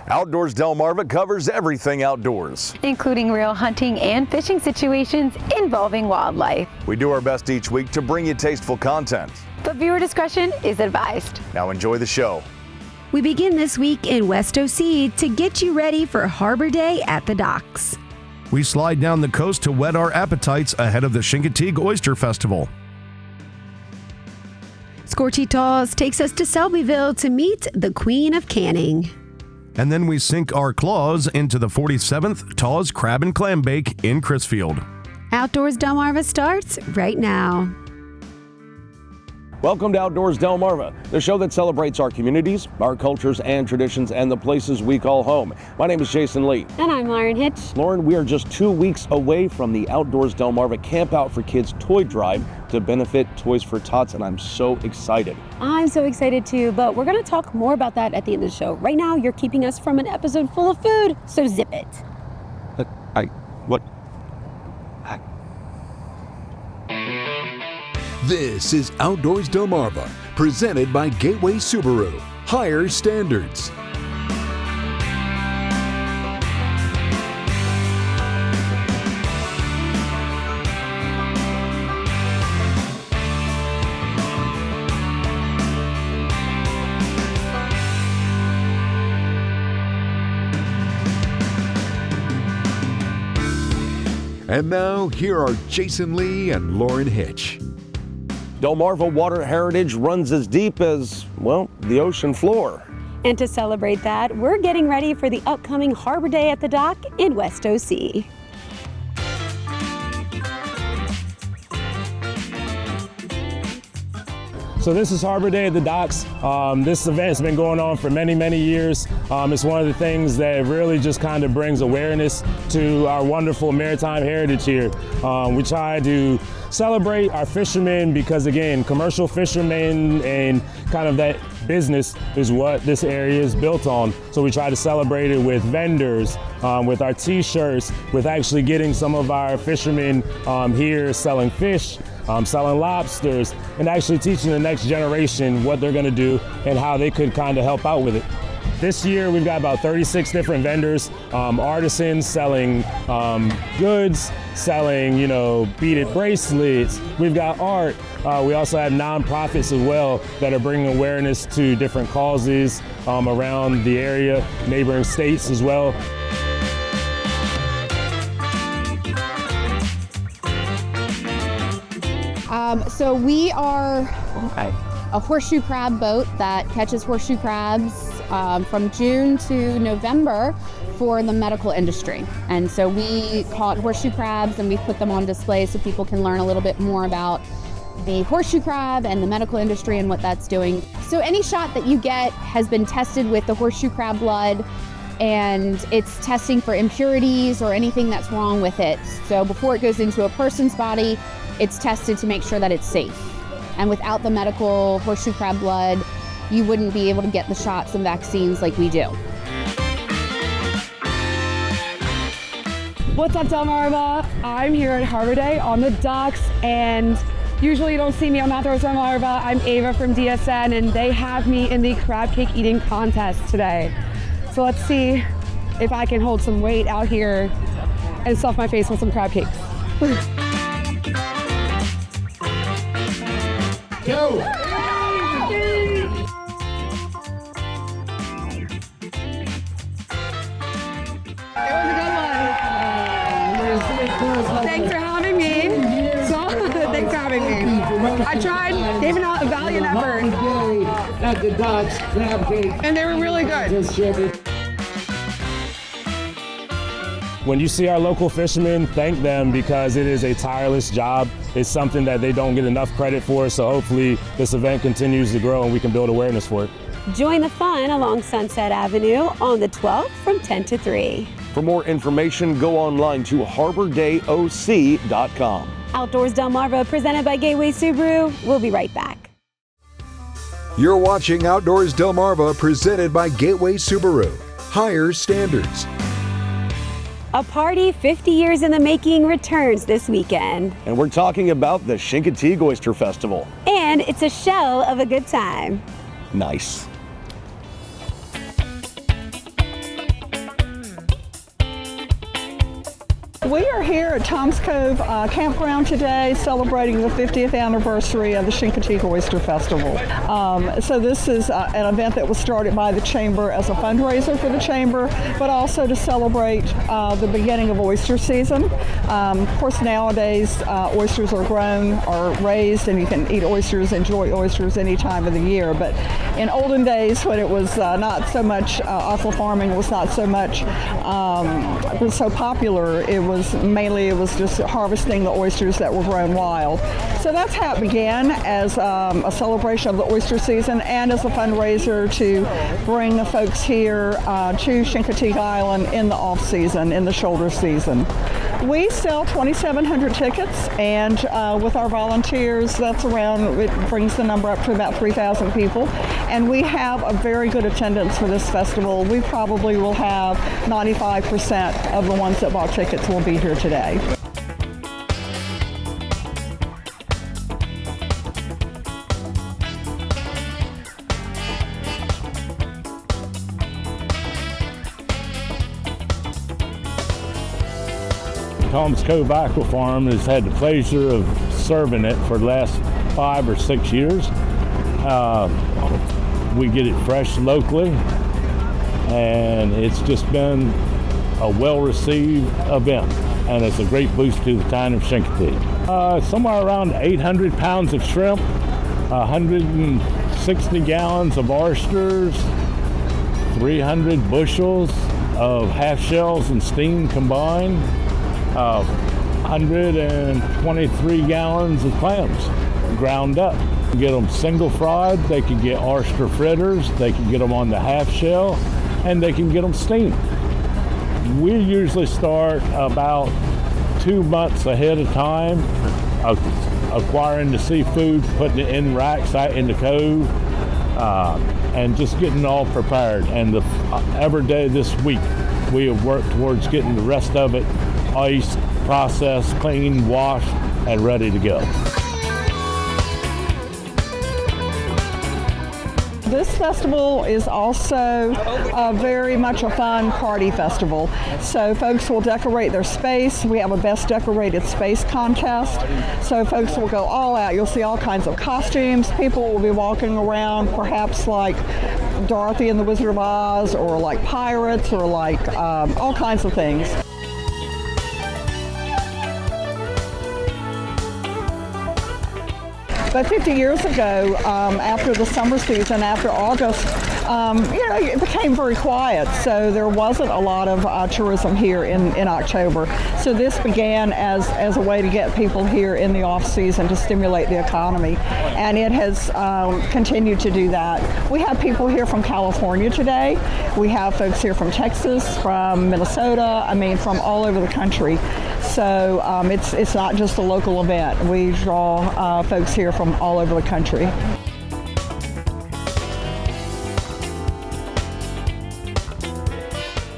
Outdoors Delmarva covers everything outdoors, including real hunting and fishing situations involving wildlife. We do our best each week to bring you tasteful content, but viewer discretion is advised. Now enjoy the show. We begin this week in West OC to get you ready for Harbor Day at the docks. We slide down the coast to whet our appetites ahead of the Chincoteague Oyster Festival. Scorchy Tawes takes us to Selbyville to meet the Queen of Canning. And then we sink our claws into the 47th Tawes Crab and Clam Bake in Crisfield. Outdoors Delmarva starts right now. Welcome to Outdoors Delmarva, the show that celebrates our communities, our cultures and traditions, and the places we call home. My name is Jason Lee. And I'm Lauren Hitch. Lauren, we are just 2 weeks away from the Outdoors Delmarva Camp Out for Kids toy drive to benefit Toys for Tots, and I'm so excited. I'm so excited too, but we're going to talk more about that at the end of the show. Right now, you're keeping us from an episode full of food, so zip it. This is Outdoors Delmarva, presented by Gateway Subaru. Higher standards. And now, here are Jason Lee and Lauren Hitch. Delmarva water heritage runs as deep as, well, the ocean floor. And to celebrate that, we're getting ready for the upcoming Harbor Day at the Dock in West OC. So this is Harbor Day at the Docks. This event has been going on for many, many years. It's one of the things that really just kind of brings awareness to our wonderful maritime heritage here. We try to celebrate our fishermen because, again, commercial fishermen and kind of that business is what this area is built on. So we try to celebrate it with vendors, with our t-shirts, with actually getting some of our fishermen here selling fish, selling lobsters, and actually teaching the next generation what they're gonna do and how they could kind of help out with it. This year we've got about 36 different vendors, artisans selling goods, selling, beaded bracelets. We've got art. We also have nonprofits as well that are bringing awareness to different causes around the area, neighboring states as well. So we are a horseshoe crab boat that catches horseshoe crabs from June to November for the medical industry. And so we caught horseshoe crabs and we put them on display so people can learn a little bit more about the horseshoe crab and the medical industry and what that's doing. So any shot that you get has been tested with the horseshoe crab blood, and it's testing for impurities or anything that's wrong with it. So before it goes into a person's body, it's tested to make sure that it's safe. And without the medical horseshoe crab blood, you wouldn't be able to get the shots and vaccines like we do. What's up, Delmarva? I'm here at Harbor Day on the docks, and usually you don't see me on Outdoors Delmarva. I'm Ava from DSN, and they have me in the crab cake eating contest today. So let's see if I can hold some weight out here and stuff my face with some crab cakes. Go! Thanks for having me. Thanks for having me. I tried, gave it a valiant effort. At the docks, crab cake. And they were really good. When you see our local fishermen, thank them because it is a tireless job. It's something that they don't get enough credit for, so hopefully this event continues to grow and we can build awareness for it. Join the fun along Sunset Avenue on the 12th from 10 to 3. For more information, go online to harbordayoc.com. Outdoors Delmarva, presented by Gateway Subaru. We'll be right back. You're watching Outdoors Delmarva, presented by Gateway Subaru. Higher standards. A party 50 years in the making returns this weekend. And we're talking about the Chincoteague Oyster Festival. And it's a shell of a good time. Nice. We are here at Cove Campground today celebrating the 50th anniversary of the Chincoteague Oyster Festival. So this is an event that was started by the Chamber as a fundraiser for the Chamber, but also to celebrate the beginning of oyster season. Of course, nowadays oysters are grown or raised, and you can eat oysters, enjoy oysters any time of the year. But in olden days, when it was not so much, offal farming was not so much, it was so popular, it was just harvesting the oysters that were grown wild. So that's how it began, as a celebration of the oyster season and as a fundraiser to bring the folks here to Chincoteague Island in the off season, in the shoulder season. We sell 2,700 tickets, and with our volunteers, it brings the number up to about 3,000 people. And we have a very good attendance for this festival. We probably will have 95% of the ones that bought tickets will be here today. Tom's Cove Aqua Farm has had the pleasure of serving it for the last 5 or 6 years. We get it fresh locally, and it's just been a well-received event, and it's a great boost to the town of Chincoteague. Somewhere around 800 pounds of shrimp, 160 gallons of oysters, 300 bushels of half shells and steam combined, 123 gallons of clams ground up. Get them single fried, they can get oyster fritters, they can get them on the half shell, and they can get them steamed. We usually start about 2 months ahead of time acquiring the seafood, putting it in racks out in the cove, and just getting it all prepared. And every day this week we have worked towards getting the rest of it iced, processed, cleaned, washed, and ready to go. This festival is also very much a fun party festival. So folks will decorate their space. We have a best decorated space contest. So folks will go all out. You'll see all kinds of costumes. People will be walking around perhaps like Dorothy and the Wizard of Oz, or like pirates, or like all kinds of things. But 50 years ago, after the summer season, after August, it became very quiet. So there wasn't a lot of tourism here in October. So this began as a way to get people here in the off season to stimulate the economy. And it has continued to do that. We have people here from California today. We have folks here from Texas, from Minnesota, from all over the country. So it's not just a local event. We draw folks here from all over the country.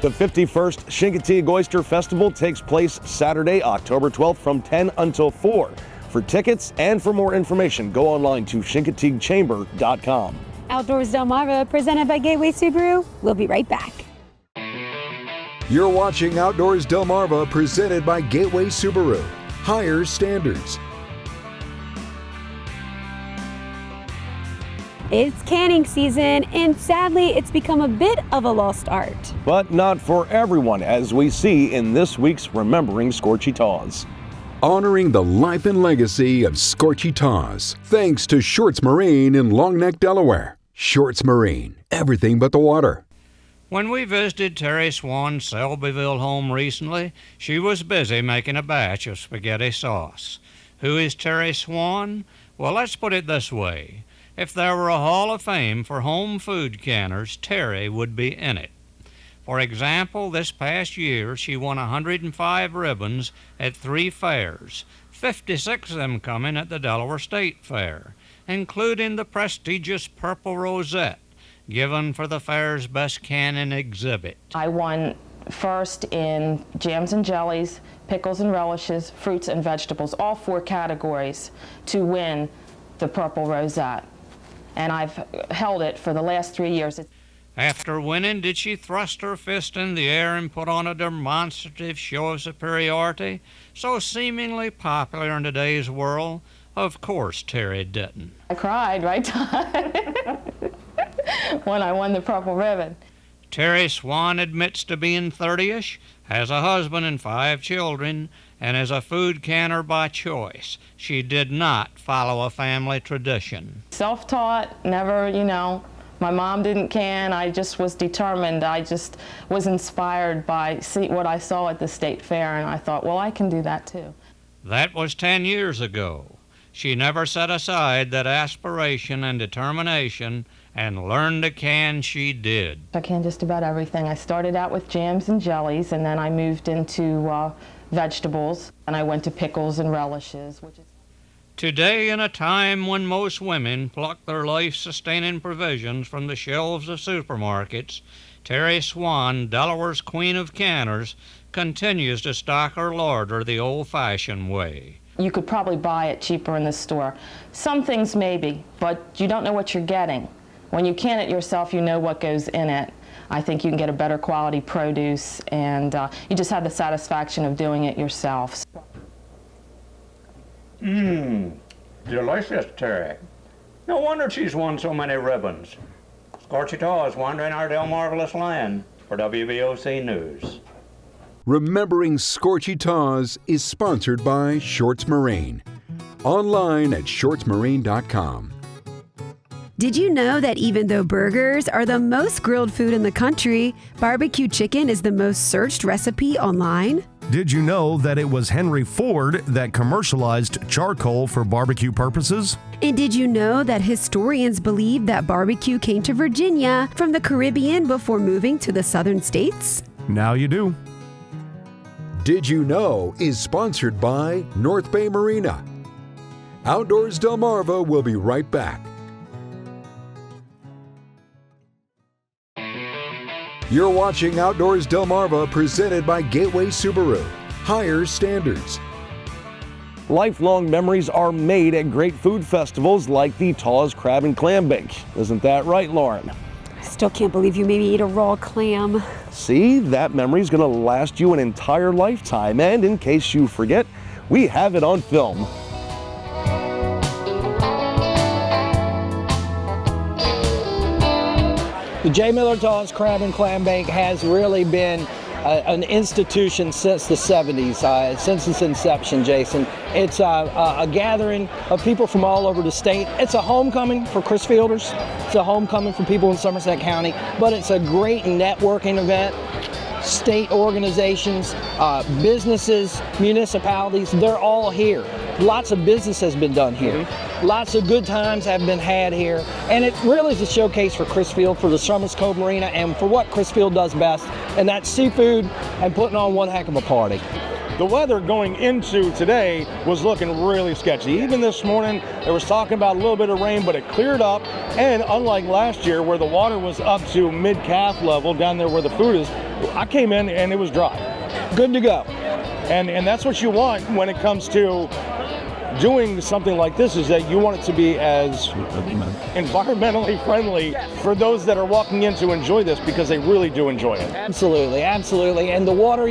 The 51st Chincoteague Oyster Festival takes place Saturday, October 12th from 10 until 4. For tickets and for more information, go online to chincoteaguechamber.com. Outdoors Delmarva, presented by Gateway Subaru. We'll be right back. You're watching Outdoors Delmarva, presented by Gateway Subaru. Higher standards. It's canning season, and sadly, it's become a bit of a lost art. But not for everyone, as we see in this week's Remembering Scorchy Tawes. Honoring the life and legacy of Scorchy Tawes, thanks to Shorts Marine in Long Neck, Delaware. Shorts Marine, everything but the water. When we visited Terry Swan's Selbyville home recently, she was busy making a batch of spaghetti sauce. Who is Terry Swan? Well, let's put it this way. If there were a Hall of Fame for home food canners, Terry would be in it. For example, this past year, she won 105 ribbons at 3 fairs, 56 of them coming at the Delaware State Fair, including the prestigious Purple Rosette, given for the fair's best canning exhibit. I won first in jams and jellies, pickles and relishes, fruits and vegetables, all 4 categories to win the Purple Rosette. And I've held it for the last 3 years. After winning, did she thrust her fist in the air and put on a demonstrative show of superiority, so seemingly popular in today's world? Of course Terry didn't. I cried, right, Todd? When I won the purple ribbon. Terry Swan admits to being 30ish, has a husband and 5 children, and is a food canner by choice. She did not follow a family tradition. Self-taught, never, my mom didn't can. I just was determined. I just was inspired by what I saw at the state fair, and I thought, well, I can do that too. That was 10 years ago. She never set aside that aspiration and determination, and learn to can she did. I can just about everything. I started out with jams and jellies, and then I moved into vegetables, and I went to pickles and relishes. Today, in a time when most women pluck their life-sustaining provisions from the shelves of supermarkets, Terry Swan, Delaware's queen of canners, continues to stock her larder the old-fashioned way. You could probably buy it cheaper in the store. Some things maybe, but you don't know what you're getting. When you can it yourself, you know what goes in it. I think you can get a better quality produce, and you just have the satisfaction of doing it yourself. Delicious, Terry. No wonder she's won so many ribbons. Scorchy Tawes wandering our Delmarvelous land for WBOC News. Remembering Scorchy Tawes is sponsored by Shorts Marine. Online at shortsmarine.com. Did you know that even though burgers are the most grilled food in the country, barbecue chicken is the most searched recipe online? Did you know that it was Henry Ford that commercialized charcoal for barbecue purposes? And did you know that historians believe that barbecue came to Virginia from the Caribbean before moving to the southern states? Now you do. Did You Know is sponsored by North Bay Marina. Outdoors Delmarva will be right back. You're watching Outdoors Delmarva, presented by Gateway Subaru. Higher standards. Lifelong memories are made at great food festivals like the Tawes Crab and Clam Bake. Isn't that right, Lauren? I still can't believe you made me eat a raw clam. See, that memory is going to last you an entire lifetime. And in case you forget, we have it on film. The J. Millard Tawes Crab and Clam Bake has really been an institution since the 70s, since its inception, Jason. It's a gathering of people from all over the state. It's a homecoming for Chrisfielders. It's a homecoming for people in Somerset County, but it's a great networking event. State organizations, businesses, municipalities, they're all here. Lots of business has been done here. Lots of good times have been had here. And it really is a showcase for Chrisfield, for the Summers Cove Marina, and for what Chrisfield does best, and that's seafood and putting on one heck of a party. The weather going into today was looking really sketchy. Even this morning, there was talking about a little bit of rain, but it cleared up. And unlike last year, where the water was up to mid-calf level down there where the food is, I came in and it was dry. Good to go. And that's what you want when it comes to doing something like this, is that you want it to be as environmentally friendly for those that are walking in to enjoy this, because they really do enjoy it. Absolutely, absolutely. And the water,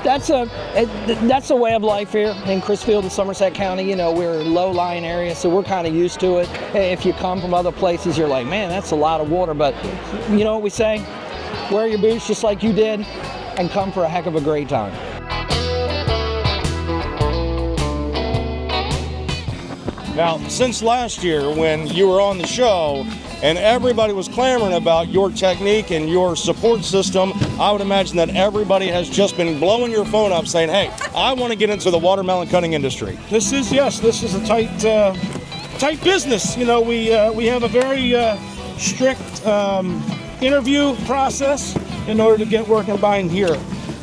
that's a way of life here in Chrisfield and Somerset County. We're a low-lying area, so we're kind of used to it. If you come from other places, you're like, man, that's a lot of water. But you know what we say? Wear your boots just like you did and come for a heck of a great time. Now, since last year when you were on the show and everybody was clamoring about your technique and your support system, I would imagine that everybody has just been blowing your phone up saying, hey, I want to get into the watermelon cutting industry. This is a tight business. We have a very strict interview process in order to get working by here.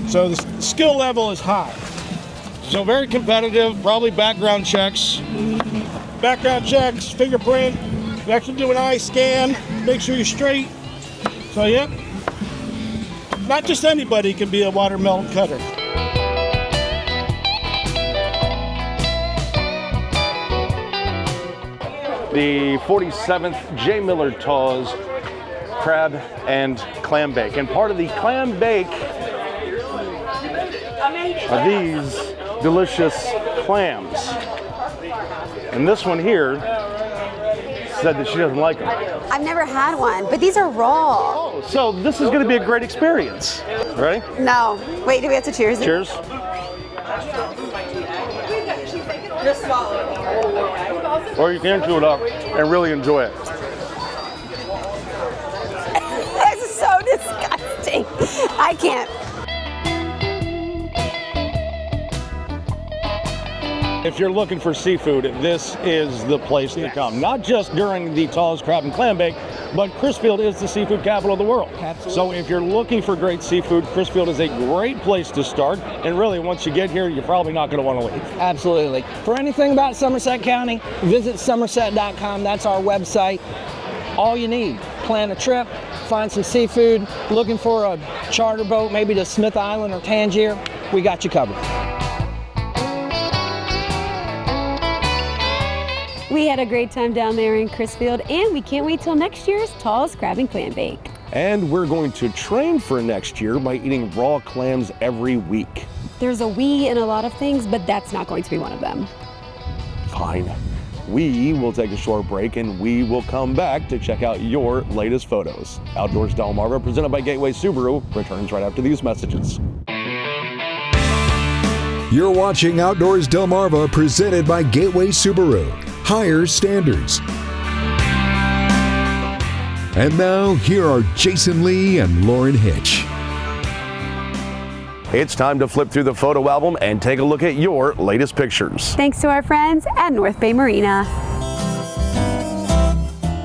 So the skill level is high. So very competitive, probably background checks. Background checks, fingerprint, we actually do an eye scan, make sure you're straight. So yeah, not just anybody can be a watermelon cutter. The 47th J. Millard Tawes crab and clam bake. And part of the clam bake are these delicious clams. And this one here said that she doesn't like them. I've never had one, but these are raw. Oh, so this is going to be a great experience. Ready? No. Wait, do we have to cheers? Cheers. Just swallow it. Or you can chew it up and really enjoy it. This is so disgusting. I can't. If you're looking for seafood, this is the place to come. Not just during the Tawes Crab and Clam Bake, but Crisfield is the seafood capital of the world. Absolutely. So if you're looking for great seafood, Crisfield is a great place to start. And really, once you get here, you're probably not going to want to leave. Absolutely. For anything about Somerset County, visit somerset.com. That's our website. All you need. Plan a trip, find some seafood, looking for a charter boat, maybe to Smith Island or Tangier, we got you covered. We had a great time down there in Crisfield, and we can't wait till next year's Tawes Crab and Clam Bake. And we're going to train for next year by eating raw clams every week. There's a we in a lot of things, but that's not going to be one of them. Fine. We will take a short break and we will come back to check out your latest photos. Outdoors Delmarva, presented by Gateway Subaru, returns right after these messages. You're watching Outdoors Delmarva, presented by Gateway Subaru. Higher standards. And now, here are Jason Lee and Lauren Hitch. It's time to flip through the photo album and take a look at your latest pictures. Thanks to our friends at North Bay Marina.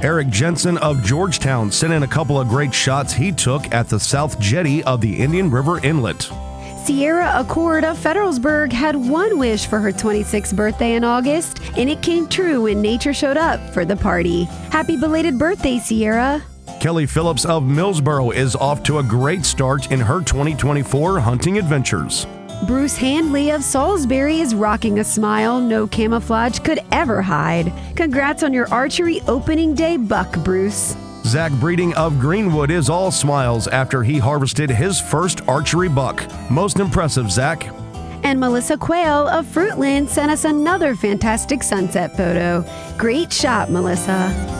Eric Jensen of Georgetown sent in a couple of great shots he took at the South Jetty of the Indian River Inlet. Sierra Accord of Federalsburg had one wish for her 26th birthday in August, and it came true when nature showed up for the party. Happy belated birthday, Sierra. Kelly Phillips of Millsboro is off to a great start in her 2024 hunting adventures. Bruce Handley of Salisbury is rocking a smile no camouflage could ever hide. Congrats on your archery opening day buck, Bruce. Zach Breeding of Greenwood is all smiles after he harvested his first archery buck. Most impressive, Zach. And Melissa Quayle of Fruitland sent us another fantastic sunset photo. Great shot, Melissa.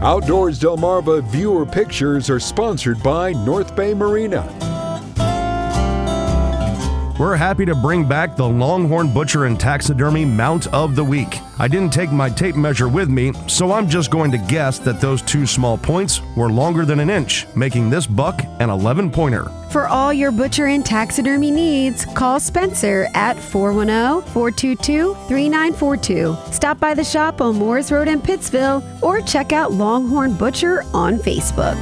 Outdoors Delmarva viewer pictures are sponsored by North Bay Marina. We're happy to bring back the Longhorn Butcher and Taxidermy Mount of the Week. I didn't take my tape measure with me, so I'm just going to guess that those two small points were longer than an inch, making this buck an 11-pointer. For all your butcher and taxidermy needs, call Spencer at 410-422-3942. Stop by the shop on Moores Road in Pittsville, or check out Longhorn Butcher on Facebook.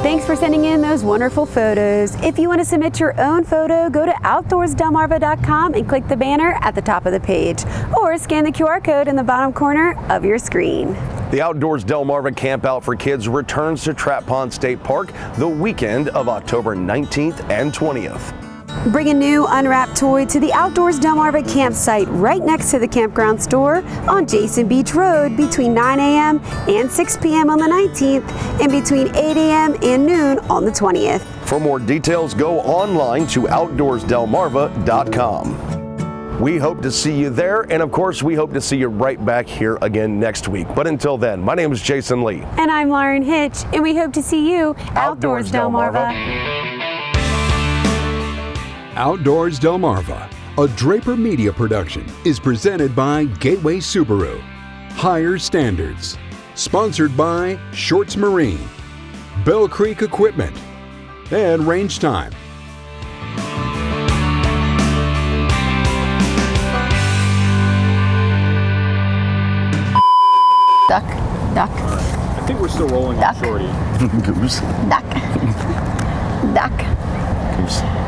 Thanks for sending in those wonderful photos. If you want to submit your own photo, go to outdoorsdelmarva.com and click the banner at the top of the page, or scan the QR code in the bottom corner of your screen. The Outdoors Delmarva Camp Out for Kids returns to Trap Pond State Park the weekend of October 19th and 20th. Bring a new unwrapped toy to the Outdoors Delmarva campsite right next to the campground store on Jason Beach Road between 9 a.m. and 6 p.m. on the 19th and between 8 a.m. and noon on the 20th. For more details, go online to outdoorsdelmarva.com. We hope to see you there, and of course, we hope to see you right back here again next week. But until then, my name is Jason Lee. And I'm Lauren Hitch, and we hope to see you Outdoors Delmarva. Outdoors Delmarva, a Draper Media production, is presented by Gateway Subaru. Higher Standards. Sponsored by Shorts Marine, Bell Creek Equipment, and Range Time. Duck, duck. I think we're still rolling on Shorty. Goose. Duck. Duck. Goose.